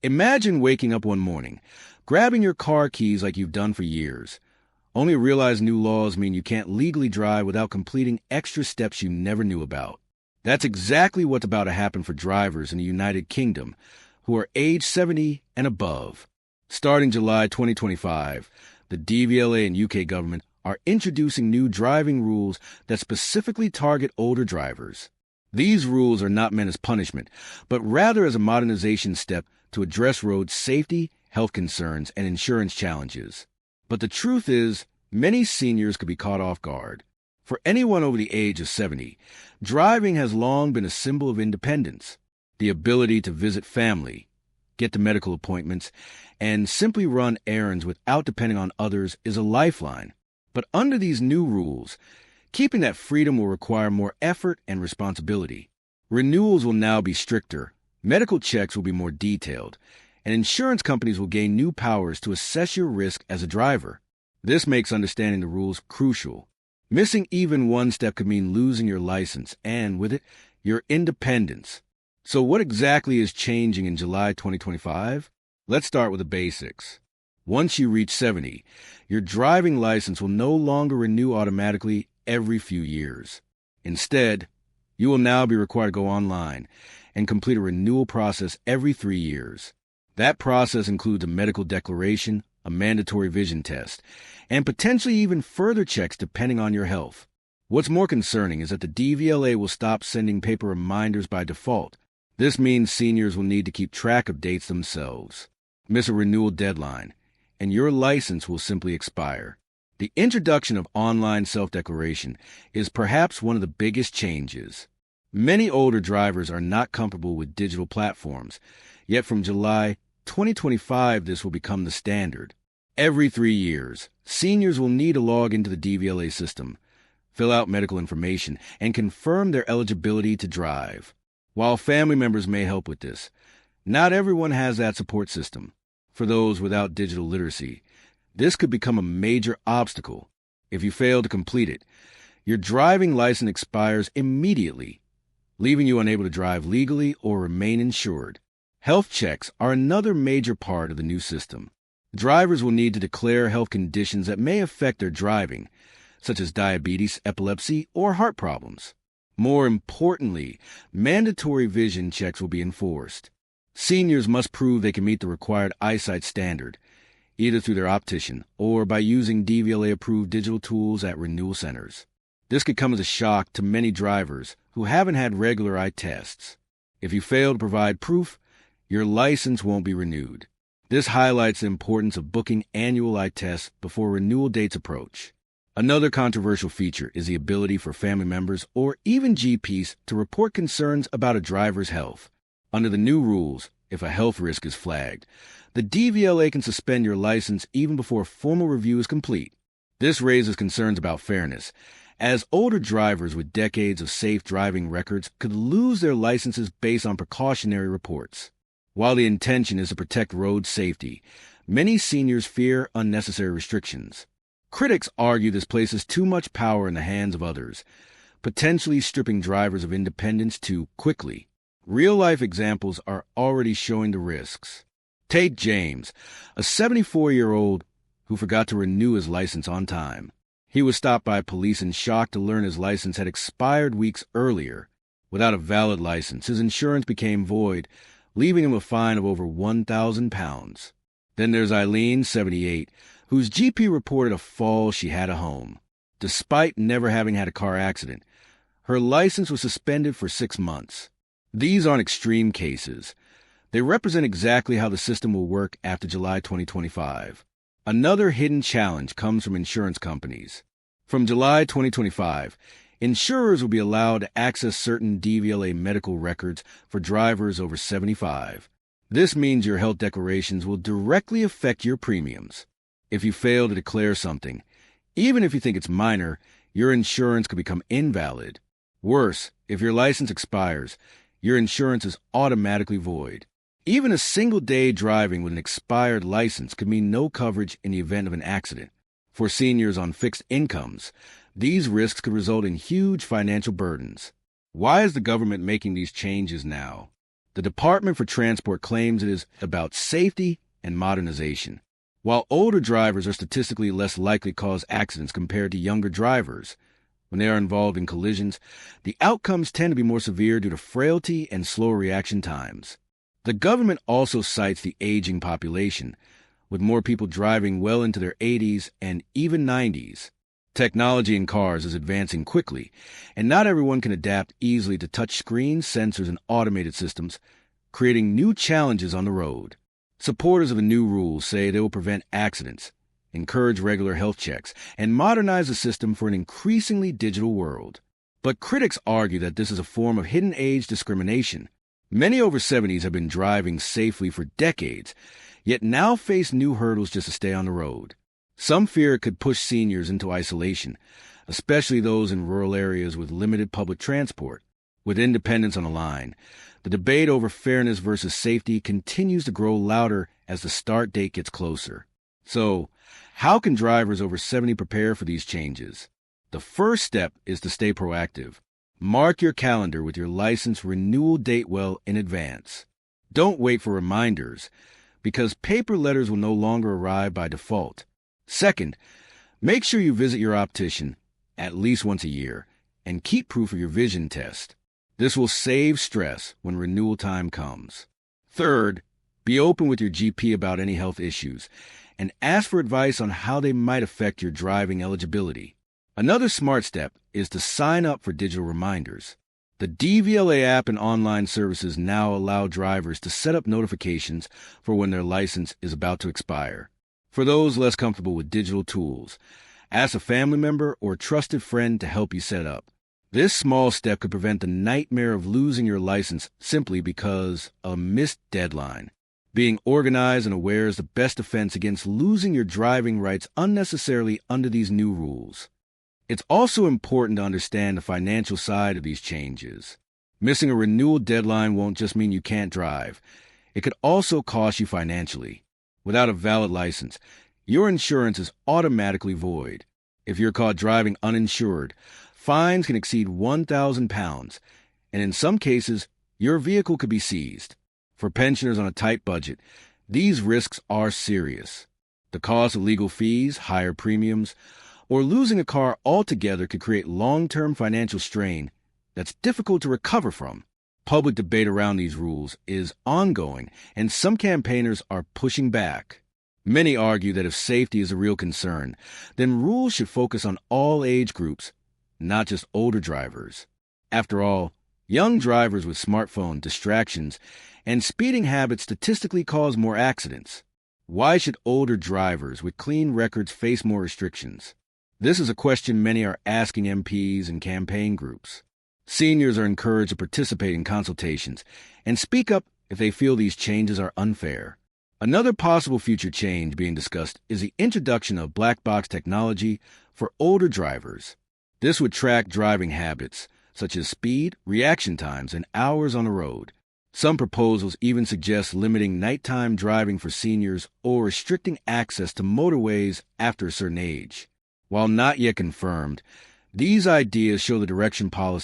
Imagine waking up one morning, grabbing your car keys like you've done for years, only to realize new laws mean you can't legally drive without completing extra steps you never knew about. That's exactly what's about to happen for drivers in the United Kingdom who are age 70 and above. Starting July 2025, the DVLA and UK government are introducing new driving rules that specifically target older drivers. These rules are not meant as punishment, but rather as a modernization step to address road safety, health concerns, and insurance challenges. But the truth is, many seniors could be caught off guard. For anyone over the age of 70, driving has long been a symbol of independence. The ability to visit family, get to medical appointments, and simply run errands without depending on others is a lifeline. But under these new rules, keeping that freedom will require more effort and responsibility. Renewals will now be stricter, medical checks will be more detailed, and insurance companies will gain new powers to assess your risk as a driver. This makes understanding the rules crucial. Missing even one step could mean losing your license and, with it, your independence. So what exactly is changing in July 2025? Let's start with the basics. Once you reach 70, your driving license will no longer renew automatically every few years. Instead, you will now be required to go online and complete a renewal process every 3 years. That process includes a medical declaration, a mandatory vision test, and potentially even further checks depending on your health. What's more concerning is that the DVLA will stop sending paper reminders by default. This means seniors will need to keep track of dates themselves. Miss a renewal deadline, and your license will simply expire. The introduction of online self-declaration is perhaps one of the biggest changes. Many older drivers are not comfortable with digital platforms, yet from July 2025 this will become the standard. Every 3 years, seniors will need to log into the DVLA system, fill out medical information, and confirm their eligibility to drive. While family members may help with this, not everyone has that support system. For those without digital literacy, this could become a major obstacle. If you fail to complete it, your driving license expires immediately, leaving you unable to drive legally or remain insured. Health checks are another major part of the new system. Drivers will need to declare health conditions that may affect their driving, such as diabetes, epilepsy, or heart problems. More importantly, mandatory vision checks will be enforced. Seniors must prove they can meet the required eyesight standard, either through their optician or by using DVLA-approved digital tools at renewal centers. This could come as a shock to many drivers who haven't had regular eye tests. If you fail to provide proof, your license won't be renewed. This highlights the importance of booking annual eye tests before renewal dates approach. Another controversial feature is the ability for family members or even GPs to report concerns about a driver's health. Under the new rules, if a health risk is flagged, the DVLA can suspend your license even before a formal review is complete. This raises concerns about fairness, as older drivers with decades of safe driving records could lose their licenses based on precautionary reports. While the intention is to protect road safety, many seniors fear unnecessary restrictions. Critics argue this places too much power in the hands of others, potentially stripping drivers of independence too quickly. Real-life examples are already showing the risks. Take James, a 74-year-old who forgot to renew his license on time. He was stopped by police in shock to learn his license had expired weeks earlier. Without a valid license, his insurance became void, leaving him a fine of over £1,000. Then there's Eileen, 78, whose GP reported a fall she had at home. Despite never having had a car accident, her license was suspended for 6 months. These aren't extreme cases. They represent exactly how the system will work after July 2025. Another hidden challenge comes from insurance companies. From July 2025, insurers will be allowed to access certain DVLA medical records for drivers over 75. This means your health declarations will directly affect your premiums. If you fail to declare something, even if you think it's minor, your insurance could become invalid. Worse, if your license expires, your insurance is automatically void. Even a single day driving with an expired license could mean no coverage in the event of an accident. For seniors on fixed incomes, these risks could result in huge financial burdens. Why is the government making these changes now? The Department for Transport claims it is about safety and modernization. While older drivers are statistically less likely to cause accidents compared to younger drivers, when they are involved in collisions, the outcomes tend to be more severe due to frailty and slower reaction times. The government also cites the aging population, with more people driving well into their 80s and even 90s. Technology in cars is advancing quickly, and not everyone can adapt easily to touch screens, sensors, and automated systems, creating new challenges on the road. Supporters of the new rules say they will prevent accidents, encourage regular health checks, and modernize the system for an increasingly digital world. But critics argue that this is a form of hidden age discrimination. Many over-70s have been driving safely for decades, yet now face new hurdles just to stay on the road. Some fear it could push seniors into isolation, especially those in rural areas with limited public transport. With independence on the line, the debate over fairness versus safety continues to grow louder as the start date gets closer. So, how can drivers over 70 prepare for these changes? The first step is to stay proactive. Mark your calendar with your license renewal date well in advance. Don't wait for reminders, because paper letters will no longer arrive by default. Second, make sure you visit your optician at least once a year and keep proof of your vision test. This will save stress when renewal time comes. Third, be open with your GP about any health issues and ask for advice on how they might affect your driving eligibility. Another smart step is to sign up for digital reminders. The DVLA app and online services now allow drivers to set up notifications for when their license is about to expire. For those less comfortable with digital tools, ask a family member or trusted friend to help you set up. This small step could prevent the nightmare of losing your license simply because of a missed deadline. Being organized and aware is the best defense against losing your driving rights unnecessarily under these new rules. It's also important to understand the financial side of these changes. Missing a renewal deadline won't just mean you can't drive. It could also cost you financially. Without a valid license, your insurance is automatically void. If you're caught driving uninsured, fines can exceed £1,000, and in some cases, your vehicle could be seized. For pensioners on a tight budget, these risks are serious. The cost of legal fees, higher premiums, or losing a car altogether could create long-term financial strain that's difficult to recover from. Public debate around these rules is ongoing, and some campaigners are pushing back. Many argue that if safety is a real concern, then rules should focus on all age groups, not just older drivers. After all, young drivers with smartphone distractions and speeding habits statistically cause more accidents. Why should older drivers with clean records face more restrictions? This is a question many are asking MPs and campaign groups. Seniors are encouraged to participate in consultations and speak up if they feel these changes are unfair. Another possible future change being discussed is the introduction of black box technology for older drivers. This would track driving habits, such as speed, reaction times, and hours on the road. Some proposals even suggest limiting nighttime driving for seniors or restricting access to motorways after a certain age. While not yet confirmed, these ideas show the direction policy